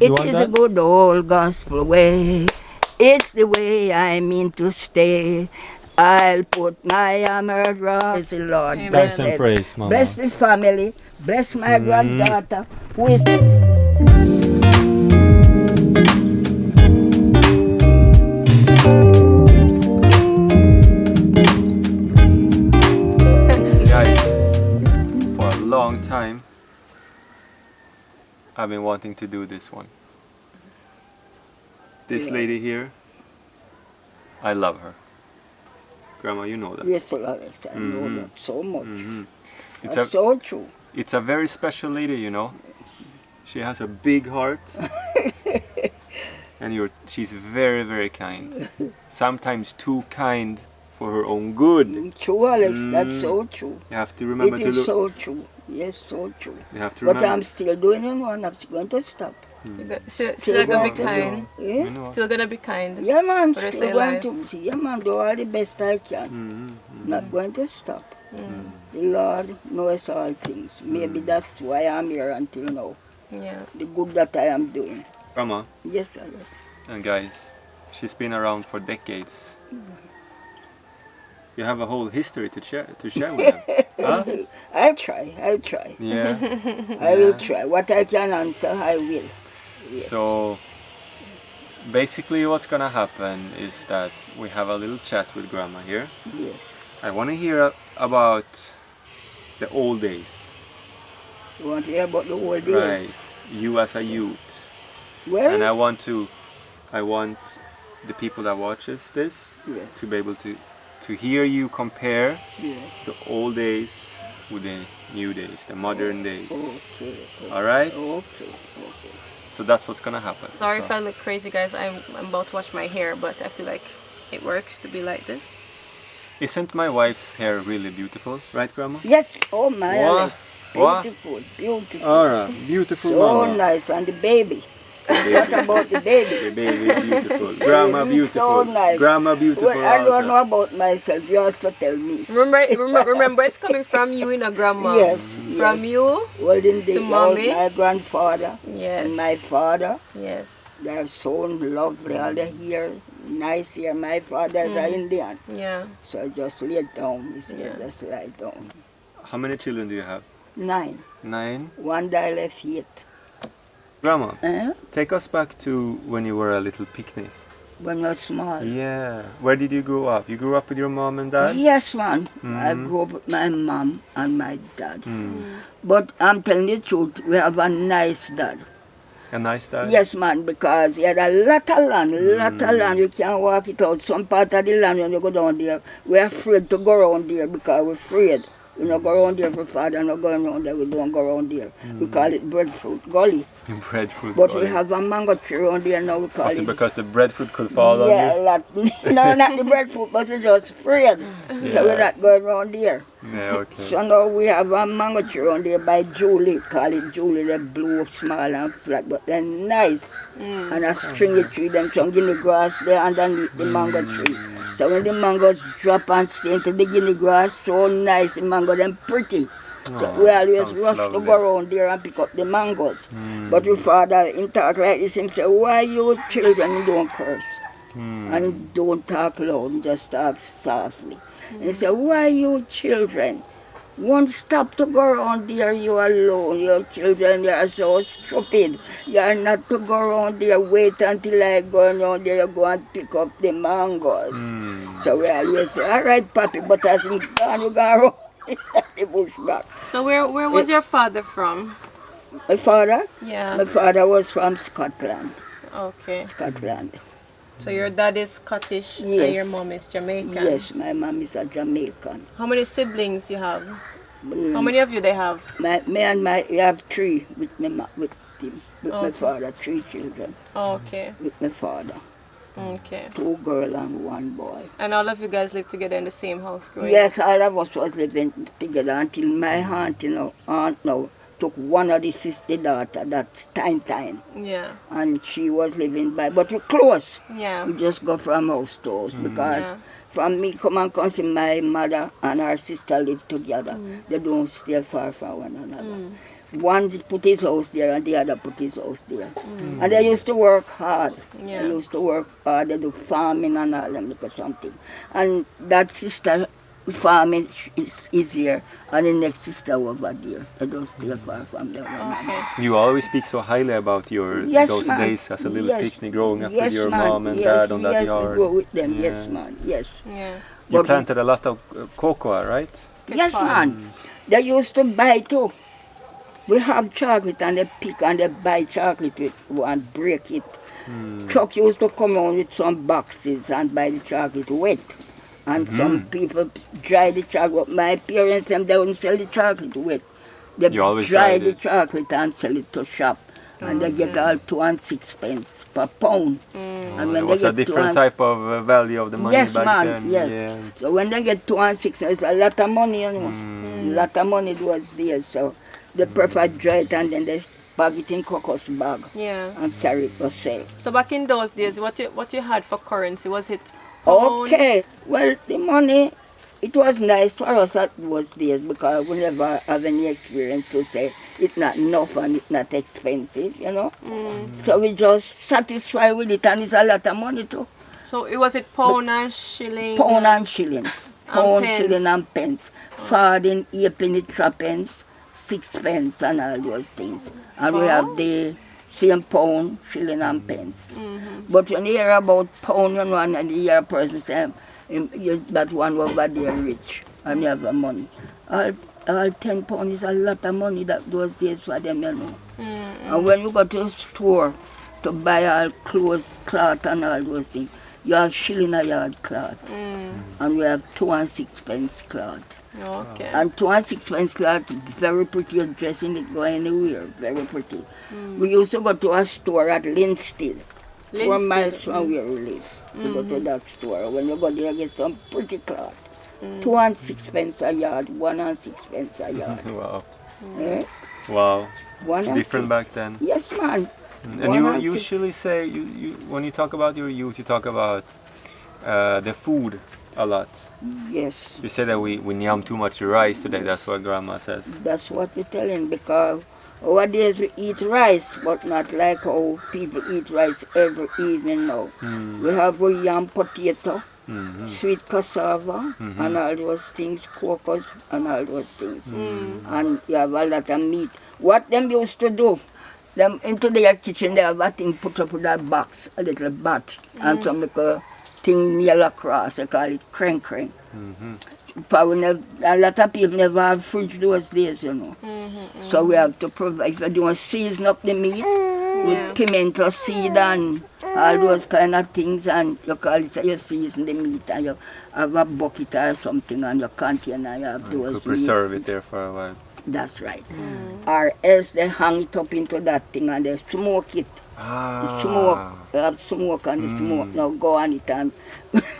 It is a good old gospel way. It's the way I mean to stay. I'll put my armor on. Praise the Lord. Amen. Bless Thanks and praise, Mama. Bless the family. Bless my granddaughter who is. Guys, for a long time, I've been wanting to do this one. This lady here, I love her. Grandma, you know that. Yes, Alex, I know that so much. It's That's a so true. it's a very special lady, you know. She has a big heart, and she's very, very kind. Sometimes too kind for her own good. True, Alex, that's so true. You have to remember It to is look. so true. Yes, so true. You have to But remember. I'm still doing it, one. I'm going to stop. Still gonna be kind. Yeah? You know. Still gonna be kind. Yeah, man, For the rest still of your going life. to. Yeah, man, do all the best I can. Not going to stop. The Lord knows all things. Maybe that's why I'm here until now. Yeah. The good that I am doing. Grandma, Yes, Alex. and guys, she's been around for decades. You have a whole history to share with them. Huh? I'll try. Yeah. I will try. What I can answer, I will. Yes. So basically what's gonna happen is that we have a little chat with Grandma here. Yes. I wanna hear about the old days. You want to hear about the old days? Right. You as a youth. Well, And I want the people that watches this yes. to be able to hear you compare Yes. the old days with the new days, the modern days. Okay. Alright? Okay. So that's what's gonna happen. Sorry So- if I look crazy, guys. I'm about to wash my hair, but I feel like it works to be like this. Isn't my wife's hair really beautiful, right, Grandma? Yes. Oh my What? Alex. What? Beautiful. Alright, beautiful So mama. nice. And the baby. What about the The baby? baby is beautiful. Grandma beautiful. So nice. Grandma beautiful. Well, I don't also. know about myself. You have to tell me. Remember, it's coming from you, Grandma. Yes. From yes. you. Olden days, mommy. my grandfather Yes. and my father. Yes. They're so lovely. All the hair, nice hair. My father is an Indian. Yeah. So I just lay down. He said, Yeah. just lie down. How many children do you have? 9. 9? One day left 8. Grandma, Eh? take us back to when you were a little picnic. When you're small. Yeah. Where did you grow up? You grew up with your mom and dad? Yes, man. I grew up with my mom and my dad. Mm. But I'm telling the truth, we have a nice dad. A nice dad? Yes, man, because he had a lot of land, You can't walk it out. Some part of the land, when you go down there, we're afraid to go around there because we're afraid. We don't go around there for father, not going around there, we don't go around there. We call it breadfruit gully. Breadfruit. But we have a mango tree around there now, we call Was it it. because the breadfruit could fall on Yeah, you? no, not the breadfruit, but we're just afraid. So we're not going around there. Yeah, okay. So now we have a mango tree around there by Julie, call it Julie, they blue, small and flat, but they're nice. And a stringy tree, them some guinea grass there underneath the mango tree. So when the mangoes drop and stay into the guinea grass, so nice, the mango, them pretty. So we always sounds rush to lovely. go around there and pick up the mangoes. But your father, in talk like this, him say, why you children, you don't curse? And you don't talk loud, you just talk softly. And he said, why you children? Won't stop to go around there, you alone. Your children, they are so stupid. You are not to go around there, wait until I go around there, you go and pick up the mangoes. So we always say, all right, Papi, but as he's gone, you go around the bush back. So where was your father from? My father? Yeah. My father was from Scotland. Okay. Scotland. So your dad is Scottish and Yes. your mom is Jamaican. Yes, my mom is a Jamaican. How many siblings you have? How many of you they have? Me and I have 3 with him, with my Okay. father, 3 children Okay. with my father. Okay. 2 girls and 1 boy. And all of you guys live together in the same house growing Yes, all of us was living together until my aunt now took one of the sister daughter, that's time. up? Yeah. And she was living by, but we're close. Yeah. We just go from house to house because Yeah. from me come and see my mother and her sister live together. They don't stay far from one another. one put his house there and the other put his house there. And they used to work hard. Yeah. They used to work hard. They do farming and all them or something. And that sister farming is here, and the next sister over there. They don't stay far from them. Okay. You always speak so highly about your Yes, those man. days as a little Yes. picnic growing up Yes, with your man. mom and Yes, dad on that yes, yard. we go with them. Yeah. Yes, man. Yes. Yeah. You But- planted a lot of cocoa, right? Yes, Good man. They used to buy too. We have chocolate and they pick and they buy chocolate with and break it. Truck used to come on with some boxes and buy the chocolate wet. And some people dry the chocolate. My parents, them, they wouldn't sell the chocolate wet. They You always dry dried the it. chocolate and sell it to shop. And they get all 2 and 6 pence per pound. And It was a different type of value of the money Yes, back man, then. yes. Yeah. So when they get 2 and 6, it's a lot of money, you know. A lot of money it was there. So they prefer dry it and then they bag it in cocos bag Yeah. and carry it for sale. So back in those days, what you had for currency, was it pound? Okay, well, the money, it was nice for us at those days because we never have any experience to say it's not enough and it's not expensive, you know. So we just satisfied with it, and it's a lot of money too. So was it pound and shilling? Pound and shilling. Pound, pence. shilling and pence. Farthing, 8 penny, 3 pence, 6 pence and all those things. And we have the same pound, shilling and pence. But when you hear about pound, you know, and you hear a person say, that one over there rich and you have the money. All 10 pounds is a lot of money that those days for them, you know. And when you go to a store to buy all clothes, cloth and all those things, you have shilling a yard cloth. And we have 2 and 6 pence cloth. Okay. And 2 and 6 pence cloth, very pretty dress in it, go anywhere, very pretty. We used to go to a store at Linstead, 4 miles from where we live. We go to that store. When you go there, you get some pretty cloth. 2 and 6 pence a yard, 1 and 6 pence a yard. Wow. Eh? Wow. 1 and Different 6. back then. Yes, man. And 1 you and 6. usually say, you when you talk about your youth, you talk about the food a lot. Yes. You say that we yam too much rice today, that's what grandma says. That's what we're telling, because nowadays we eat rice, but not like how people eat rice every evening now. We have yam potato, sweet cassava, and all those things, cocoa and all those things. And you have a lot of meat. What them used to do, them into their kitchen, they have a thing put up with that box, a little bat, and some little thing nail across, they call it crank. For we never, a lot of people never have fridge those days, you know. So we have to provide, if you don't season up the meat with pimento seed and all those kind of things, and you call it, so you season the meat and you have a bucket or something on your container, you have those Could preserve meat. it there for a while. That's right. Or else they hang it up into that thing and they smoke it. The smoke, they have smoke and the smoke now go on it and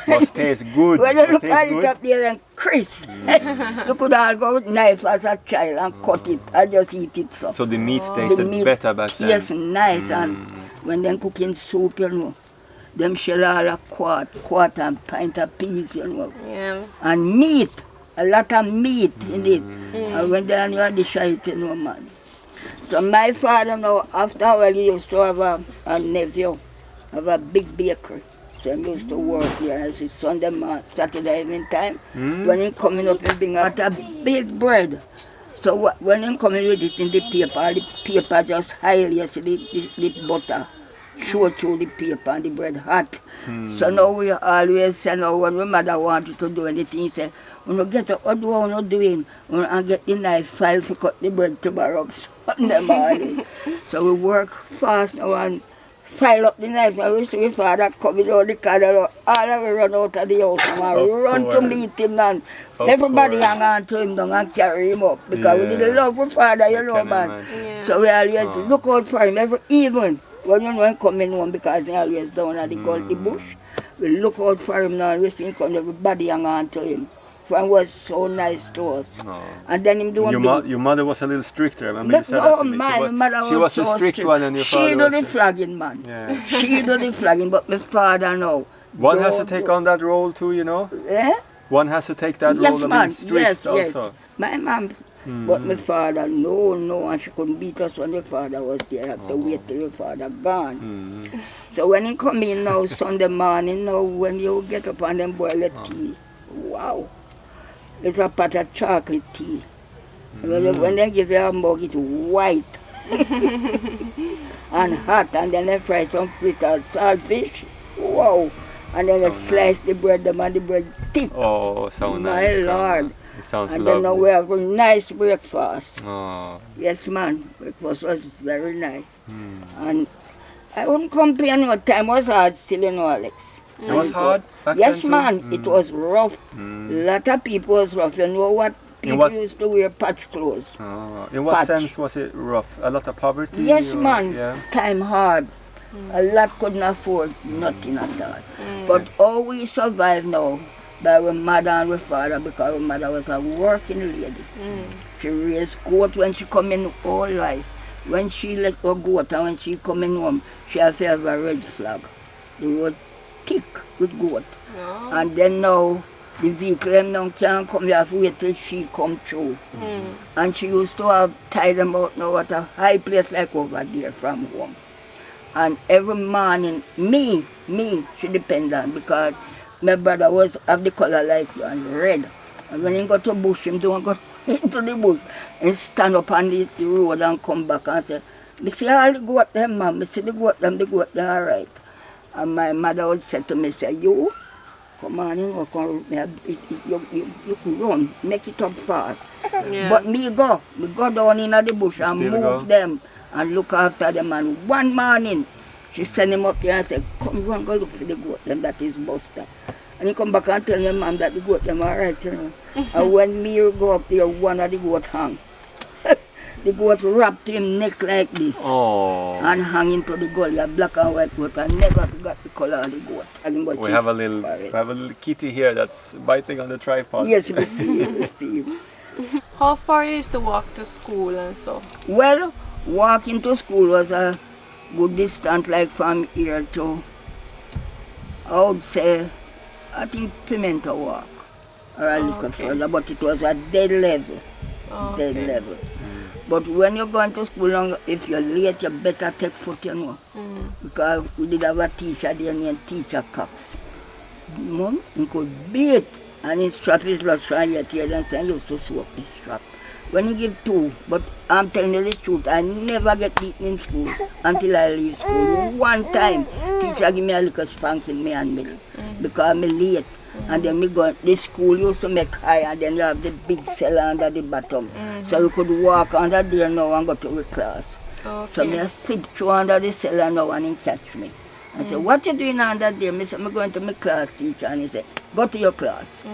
Must taste good. when you Must look taste at it good. up there and crisp, you could all go with knife as a child and cut it and just eat it so. So the meat tasted meat better back then. Yes, nice. And when they cooking soup, you know, them shell all a quart and pint of peas, you know. Yeah. And meat, a lot of meat in it. And when they're on your dish, I eat, you know, man. So my father now, after a while, he used to have a nephew, have a big bakery. So he used to work there as his Sunday, Saturday evening time. When he coming up, he bring out a big bread. So when he coming with it in the paper just highly, you see the butter show through the paper and the bread hot. So now we always say, now when my mother wanted to do anything, he said, when you get up, what do you want to doing? And get the knife file to cut the bread tomorrow Sunday morning. So we work fast now and file up the knife. And we see my father coming out the corner, all of us run out of the house and run to meet him. And everybody hang on to him down and carry him up because we didn't love our father, you know, man. Yeah. So we always look out for him every evening. When you know him coming home because he always down at the gully bush. We look out for him now and we see him come, everybody hang on to him. For him was so nice to us. And then him doing Your mother was a little stricter. I remember you said that to me. My mother She was so a strict one and your She father do was the the- flagging, man. Yeah. She do the flagging, but my father now. One has to take on that role too, you know. Eh? One has to take that Yes, role of man. being strict Yes, also. yes. My mom But my father, no, and she couldn't beat us when the father was there. I have to wait till the father gone. So when he come in now, Sunday morning, now when you get up and then boil the tea, wow, it's a pot of chocolate tea. When they give you a mug, it's white and hot, and then they fry some fritters, saltfish, wow, and then they slice the bread, and the bread thick. Oh, so nice. My Lord. It sounds And lovely. then now we have a nice breakfast. Oh. Yes, man. Breakfast was very nice. And I wouldn't complain what time was hard still, Alex. It was hard back Yes, then too? man. It was rough. Lot of people was rough. You know what? People used to wear patch clothes. Oh. In what sense was it rough? A lot of poverty? Yes, or- man. Yeah. Time hard. A lot couldn't afford nothing at all. But how we survive now by our mother and our father, because our mother was a working lady. She raised goat when she come in all life. When she let her goat and when she coming home, she has a red flag. The road thick with goat. And then now the vehicle them now can't come, you have to wait till she come through. And she used to have tied them out now at a high place like over there from home. And every morning, me, she depend on, because my brother was of the color like you and red. And when he got to bush, him don't go into the bush and stand up on the road and come back and say, "Me see all the goat them, ma'am. Me see the goat them all right." And my mother would say to me, say, "You, come on, you could run, make it up fast." But me go down in the bush and move them and look after them. And one morning, she send him up here and say, "Come, run, go look for the goat them, that is Buster." And he come back and tell me, "Mom, that the goat them all right, you know." And when me go up there, one of the goat hang. The goat wrapped him neck like this and hang into the gully, a black and white goat. I never forgot the color of the goat. We have a little kitty here that's biting on the tripod. Yes, we see it. How far is the walk to school and so? Well, walking to school was a good distance, like from here to, I would say, I think Pimento Walk, or a little further, but it was a dead level. Dead level. But when you're going to school, if you're late, you better take foot, you know. Because we did have a teacher there named Teacher Cox. Mom, he could beat, and his strap is not trying yet here, and he used to swap his strap. When he give 2, but I'm telling you the truth, I never get beaten in school until I leave school. One time, teacher give me a little spanking, me and middle, because I'm late. And then me go, the school used to make high, and then you have the big cellar under the bottom. So you could walk under there now and go to the class. So me I sit through under the cellar now and he catch me. I say, "What you doing under there?" I say, "I'm going to my class, teacher." And he said, "Go to your class."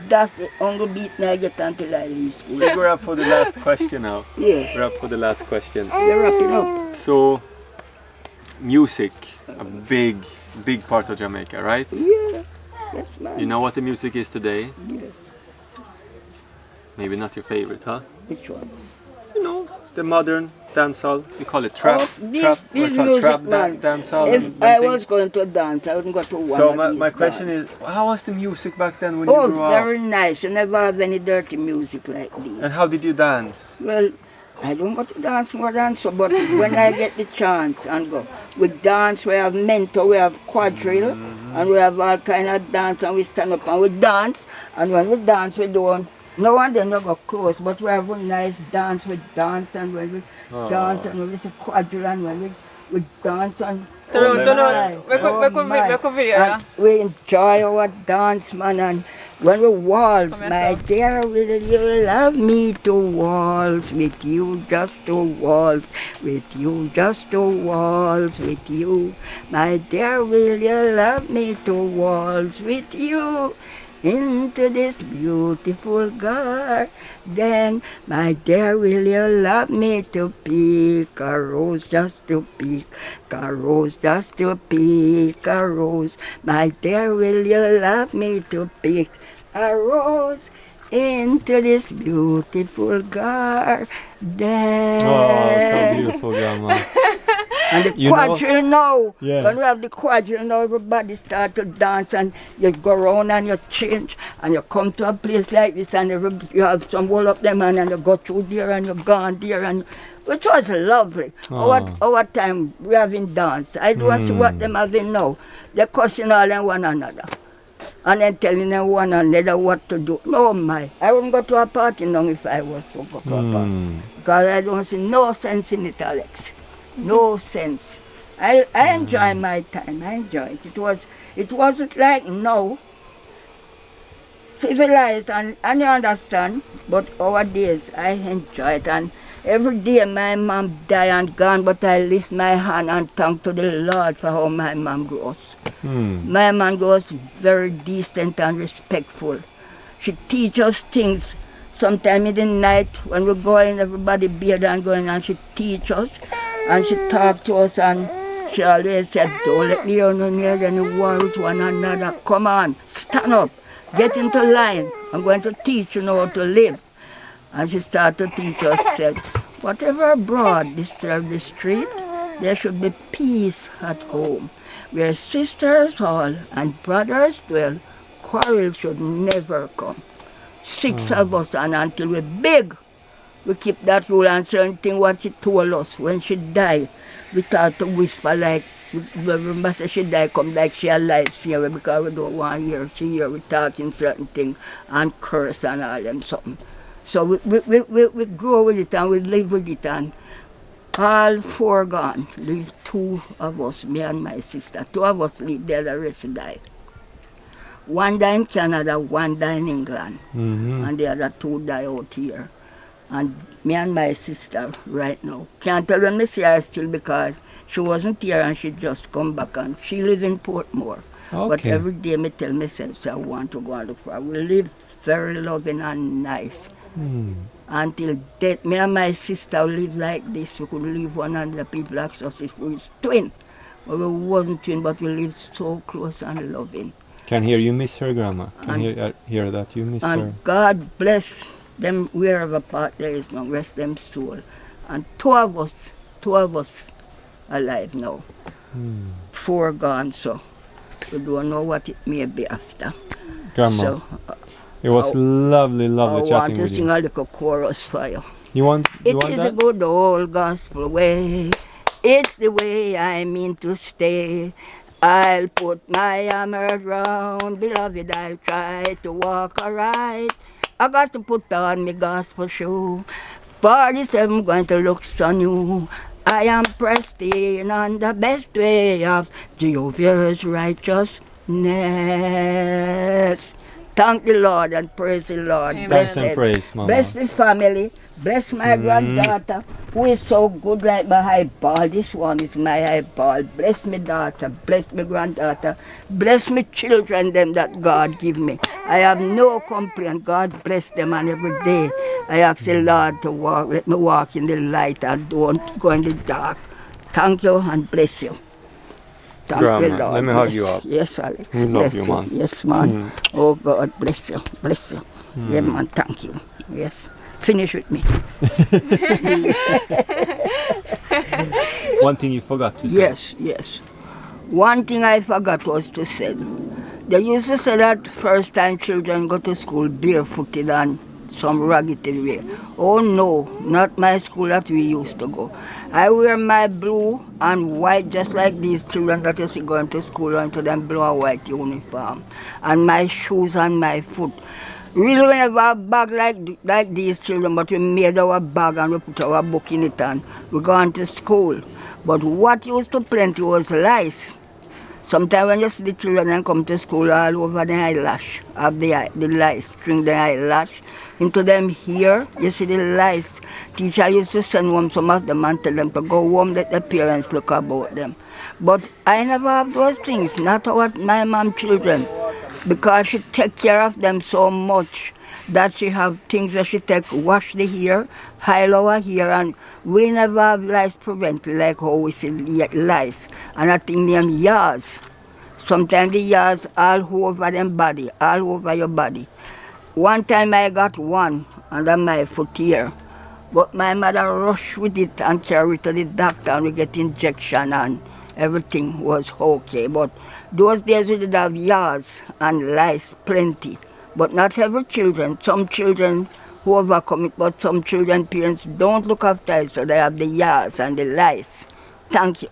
That's the only beating I get until I leave school. We're up for the last question now. Yeah. We're up for the last question. You're wrapping up. So, music, a big part of Jamaica, right? Yeah. Yes, man. You know what the music is today? Yes. Maybe not your favorite, huh? Which one? You know, the modern dancehall. We call it trap. This music, man. Dancehall. If I was going to dance, I wouldn't go to one So of my these question dance. is, how was the music back then when you Oh, grew up? very nice. You never have any dirty music like this. And how did you dance? Well, I don't go to dance more than so, but when I get the chance and go, we dance, we have mentor, we have quadrille, and we have all kind of dance, and we stand up and we dance, and when we dance, we don't, no one then we go close, but we have a nice dance, we dance, and when we dance, and when we say quadrille, and when we dance, and and we enjoy our dance, man, and when we waltz, my dear, will you love me to waltz with you, just to waltz with you, just to waltz with you. My dear, will you love me to waltz with you into this beautiful garden? My dear, will you love me to pick a rose, just to pick a rose, just to pick a rose? My dear, will you love me to pick a rose into this beautiful garden? Oh, so beautiful, Grandma. And the You know- quadrille now, Yeah. when we have the quadrille now, everybody start to dance and you go around and you change and you come to a place like this and you have some wall up them and you go through there and you gone there and which was lovely. Our time we having dance. I don't see what them having now. They're cussing all in one another. And then telling them one another what to do. No, my. I wouldn't go to a party now if I was to go to a party. Because I don't see no sense in it, Alex. No sense. I enjoy my time. I enjoy it. It wasn't like now. Civilized and you understand. But our days, I enjoy it. And every day my mom died and gone, but I lift my hand and thank to the Lord for how my mom grows. My mom was very decent and respectful. She teaches us things. Sometime in the night when we go in, everybody bed and going and she teaches us and she talk to us and she always said, don't let me hear no near any war with one another. Come on, stand up, get into line. I'm going to teach you how to live. And she started to teach us, said, whatever abroad disturb the street, there should be peace at home. Where sisters all and brothers dwell, quarrel should never come. 6 of us, and until we're big, we keep that rule and certain thing what she told us when she died. We start to whisper like, remember say she died, come like she alive here because we don't want to hear she hear we talking certain things and curse and all them something. So we grow with it and we live with it and all 4 gone. Leave 2 of us, me and my sister. 2 of us live there, the rest died. 1 died in Canada, 1 died in England. And the other 2 died out here. And me and my sister right now. Can't tell when I see her still because she wasn't here and she just come back and she live in Portmore. But every day I tell myself I want to go and look for her. We live very loving and nice. Until death, me and my sister live like this. We could live one another. People ask us if we was twin. Well, we wasn't twin, but we lived so close and loving. Can hear you miss her, Grandma. Can hear that you miss her. And God bless them wherever part there is now. Rest them soul. And 2 of us alive now. 4 gone, so we don't know what it may be after. Grandma. So, it was lovely chatting with you. I want to sing a little chorus for you. It is a good old gospel way. It's the way I mean to stay. I'll put my armor round, beloved, I'll try to walk alright. I got to put on my gospel shoe. 47 going to look so new. I am pressed in on the best way of Jehovah's righteousness. Thank the Lord and praise the Lord. Thanks and praise, Mama. Bless the family. Bless my granddaughter, who is so good like my eyeball. This one is my eyeball. Bless my daughter. Bless my granddaughter. Bless my children, them that God give me. I have no complaint. God bless them, and every day I ask the Lord to walk. Let me walk in the light and don't go in the dark. Thank you and bless you. Thank Grandma, the Lord. let me hug you up. Yes, Alex. We love Bless you, man. Yes, man. Oh, God, bless you. Bless you. Yeah, man, thank you. Yes. Finish with me. One thing you forgot to say. Yes. One thing I forgot was to say. They used to say that first time children go to school barefooted and some raggedy way. Oh no, not my school that we used to go. I wear my blue and white just like these children that you see going to school into them blue and white uniform. And my shoes and my foot. Really, we never have a bag like these children, but we made our bag and we put our book in it and we gone to school. But what used to plenty was lice. Sometimes when you see the children and come to school all over the eyelash, have the lice, string the eyelash into them here, you see the lice. Teacher used to send home some of them and tell them to go home, let the parents look about them. But I never have those things, not what my mom children. Because she take care of them so much that she have things that she take, wash the hair, hide our hair, and we never have lice prevented like how we see lice. And I think them yars. Sometimes the yars all over them body, all over your body. One time I got one under my foot here. But my mother rushed with it and carried it to the doctor and we get injection and everything was okay. But those days we did have yards and lice plenty. But not every children. Some children who overcome it, but some children parents don't look after it, so they have the yards and the lice. Thank you.